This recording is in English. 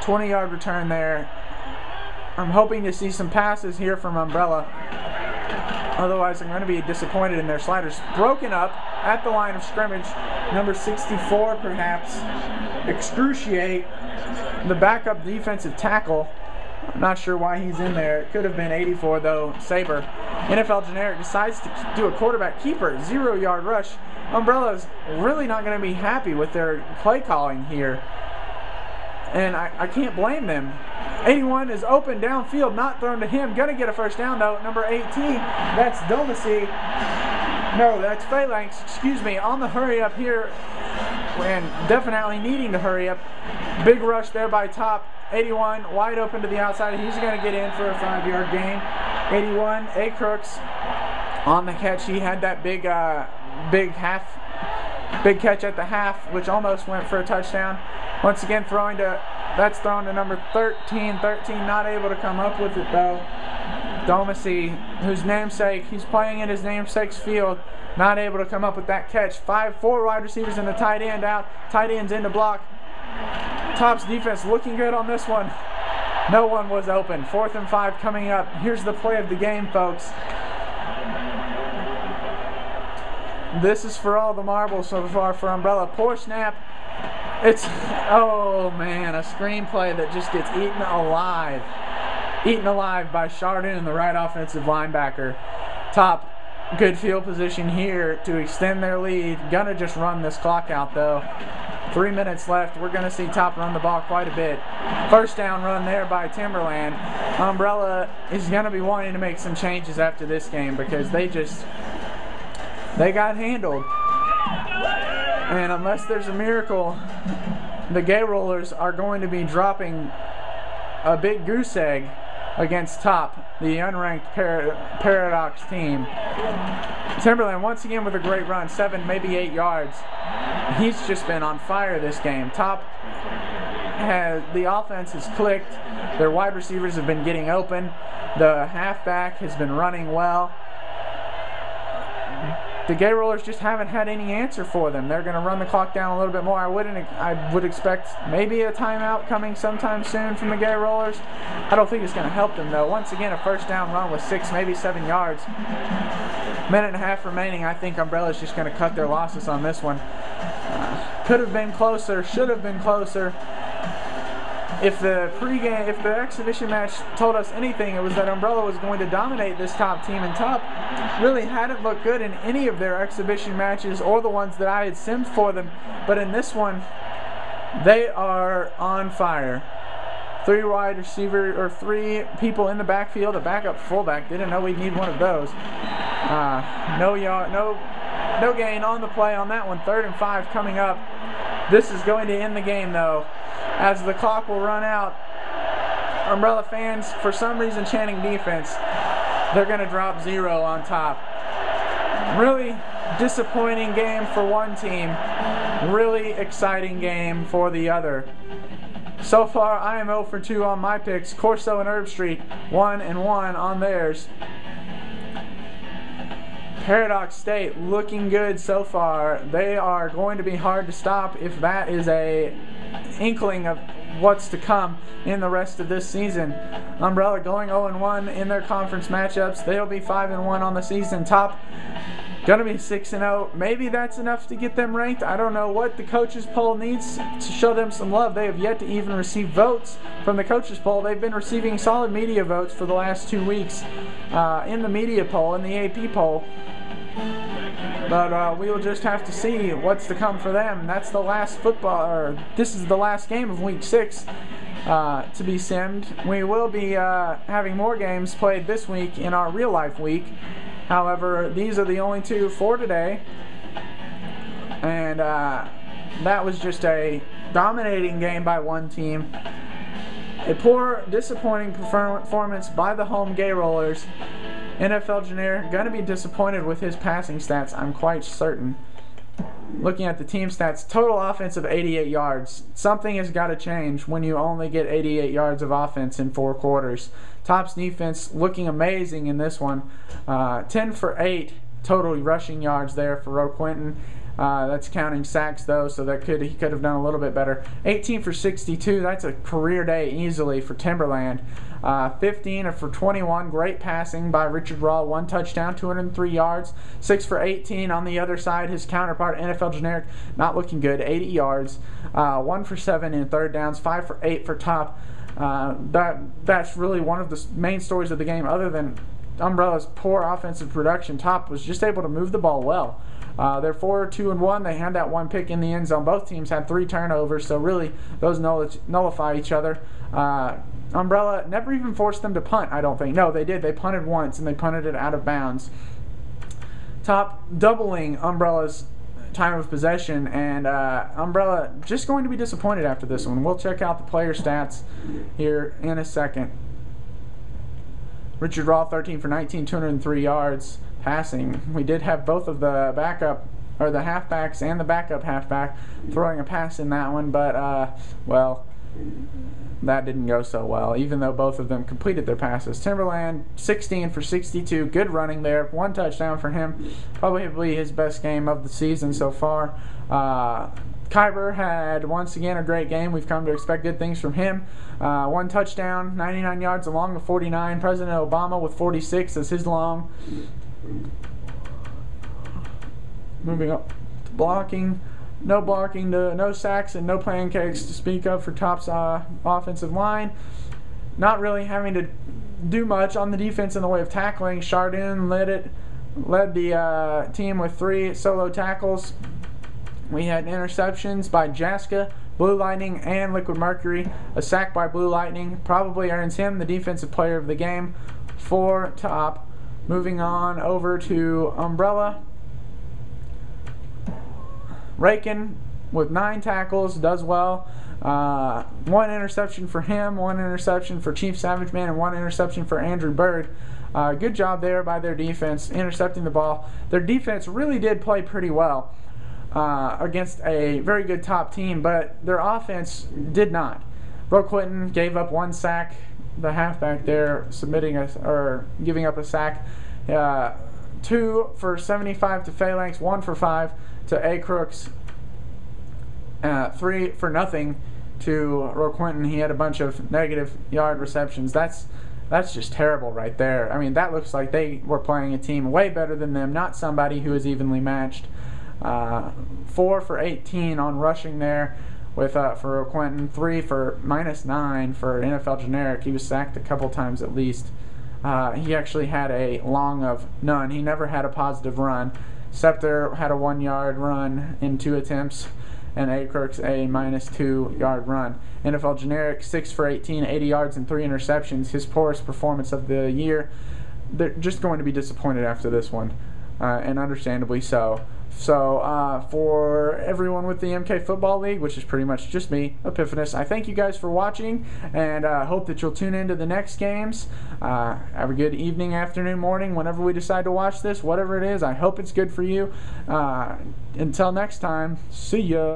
20-yard return there. I'm hoping to see some passes here from Umbrella. Otherwise, I'm going to be disappointed in their sliders. Broken up at the line of scrimmage. Number 64, perhaps. Excruciate, the backup defensive tackle. I'm not sure why he's in there. It could have been 84, though. Saber. NFL Generic decides to do a quarterback keeper. 0-yard rush. Umbrella's really not going to be happy with their play calling here. And I can't blame them. 81 is open downfield, not thrown to him. Gonna get a first down though. Number 18, that's Domacy. No, that's Phalanx, excuse me, on the hurry up here. And definitely needing to hurry up. Big rush there by Top. 81, wide open to the outside. He's gonna get in for a 5-yard gain. 81, A. Crooks on the catch. He had that big catch at the half, which almost went for a touchdown. Once again, that's thrown to number 13. 13 not able to come up with it though. Domacy, whose namesake, he's playing in his namesake's field, not able to come up with that catch. 4 wide receivers and the tight end out. Tight end's in the block. Top's defense looking good on this one. No one was open. 4th and 5 coming up. Here's the play of the game, folks. This is for all the marbles so far for Umbrella. Poor snap. It's, oh man, a screenplay that just gets eaten alive. Eaten alive by Chardon and the right offensive linebacker. Top, good field position here to extend their lead. Gonna just run this clock out though. 3 minutes left. We're gonna see Top run the ball quite a bit. First down run there by Timberland. Umbrella is gonna be wanting to make some changes after this game because they got handled. And unless there's a miracle, the Gay Rollers are going to be dropping a big goose egg against Top, the unranked Paradox team. Timberland once again with a great run, 7, maybe 8 yards. He's just been on fire this game. Top the offense has clicked. Their wide receivers have been getting open. The halfback has been running well. The Gay Rollers just haven't had any answer for them. They're going to run the clock down a little bit more. I would expect maybe a timeout coming sometime soon from the Gay Rollers. I don't think it's going to help them though. Once again, a first down run with 6, maybe 7 yards. Minute and a half remaining. I think Umbrella's just going to cut their losses on this one. Could have been closer. Should have been closer. If the exhibition match told us anything, it was that Umbrella was going to dominate this Top team, and Top really hadn't looked good in any of their exhibition matches or the ones that I had simmed for them. But in this one, they are on fire. 3 wide receiver, or 3 people in the backfield. A backup fullback. Didn't know we'd need one of those. No gain on the play on that one. 3rd and 5 coming up. This is going to end the game though, as the clock will run out. Umbrella fans, for some reason, chanting defense. They're going to drop 0 on Top. Really disappointing game for one team. Really exciting game for the other. So far, I am 0 for 2 on my picks. Corso and Herb Street, 1 and 1 on theirs. Paradox State looking good so far. They are going to be hard to stop if that is a inkling of what's to come in the rest of this season. Umbrella going 0-1 in their conference matchups. They'll be 5-1 on the season. Top gonna be 6-0. Maybe that's enough to get them ranked. I don't know what the coaches poll needs to show them some love. They have yet to even receive votes from the coaches poll. They've been receiving solid media votes for the last 2 weeks in the media poll, in the AP poll. But we will just have to see what's to come for them. That's the last this is the last game of week 6 to be simmed. We will be having more games played this week in our real life week. However, these are the only 2 for today. And that was just a dominating game by one team. A poor, disappointing performance by the home Gay Rollers. NFL Janier going to be disappointed with his passing stats, I'm quite certain. Looking at the team stats, total offense of 88 yards. Something has got to change when you only get 88 yards of offense in 4 quarters. Top's defense looking amazing in this one. 10 for 8 total rushing yards there for Roe Quinton. That's counting sacks though, so he could have done a little bit better. 18 for 62. That's a career day easily for Timberland. 15 for 21. Great passing by Richard Raw. 1 touchdown, 203 yards. 6 for 18 on the other side. His counterpart, NFL Generic, not looking good. 80 yards. 1 for 7 in third downs. 5 for 8 for Top. That's really one of the main stories of the game. Other than Umbrella's poor offensive production, Top was just able to move the ball well. They're 4-2-1. They had that 1 pick in the end zone. Both teams had 3 turnovers, so really those nullify each other. Umbrella never even forced them to punt, I don't think. No, they did. They punted once, and they punted it out of bounds. Top doubling Umbrella's time of possession, and Umbrella just going to be disappointed after this one. We'll check out the player stats here in a second. Richard Raw, 13 for 19, 203 yards passing. We did have both of the the halfbacks and the backup halfback throwing a pass in that one, but well, that didn't go so well, even though both of them completed their passes. Timberland, 16 for 62, good running there, 1 touchdown for him, probably his best game of the season so far. Kyber had once again a great game. We've come to expect good things from him. 1 touchdown, 99 yards along the 49. President Obama with 46 as his long. Moving up to blocking. No sacks and no pancakes to speak of for Top's offensive line. Not really having to do much on the defense in the way of tackling. Chardin led the team with 3 solo tackles. We had interceptions by Jaska, Blue Lightning, and Liquid Mercury. A sack by Blue Lightning probably earns him the defensive player of the game for Top. Moving on over to Umbrella. Rakin with 9 tackles, does well. 1 interception for him, 1 interception for Chief Savage Man, and 1 interception for Andrew Bird. Good job there by their defense, intercepting the ball. Their defense really did play pretty well against a very good Top team, but their offense did not. Bro Quinton gave up 1 sack, the halfback there, giving up a sack. 2 for 75 to Phalanx, 1 for 5 to A Crooks, 3 for nothing to Ro Quinton. He had a bunch of negative yard receptions. That's just terrible right there. I mean, that looks like they were playing a team way better than them, not somebody who is evenly matched. 4 for 18 on rushing there with for Ro Quinton, 3 for -9 for NFL Generic. He was sacked a couple times at least. He actually had a long of none. He never had a positive run. Scepter had a 1-yard run in 2 attempts, and A Crooks a -2-yard run. NFL Generic, 6 for 18, 80 yards and 3 interceptions. His poorest performance of the year. They're just going to be disappointed after this one, and understandably so. So for everyone with the MK Football League, which is pretty much just me, Epiphanus, I thank you guys for watching, and hope that you'll tune into the next games. Have a good evening, afternoon, morning, whenever we decide to watch this, whatever it is. I hope it's good for you. Until next time, see ya.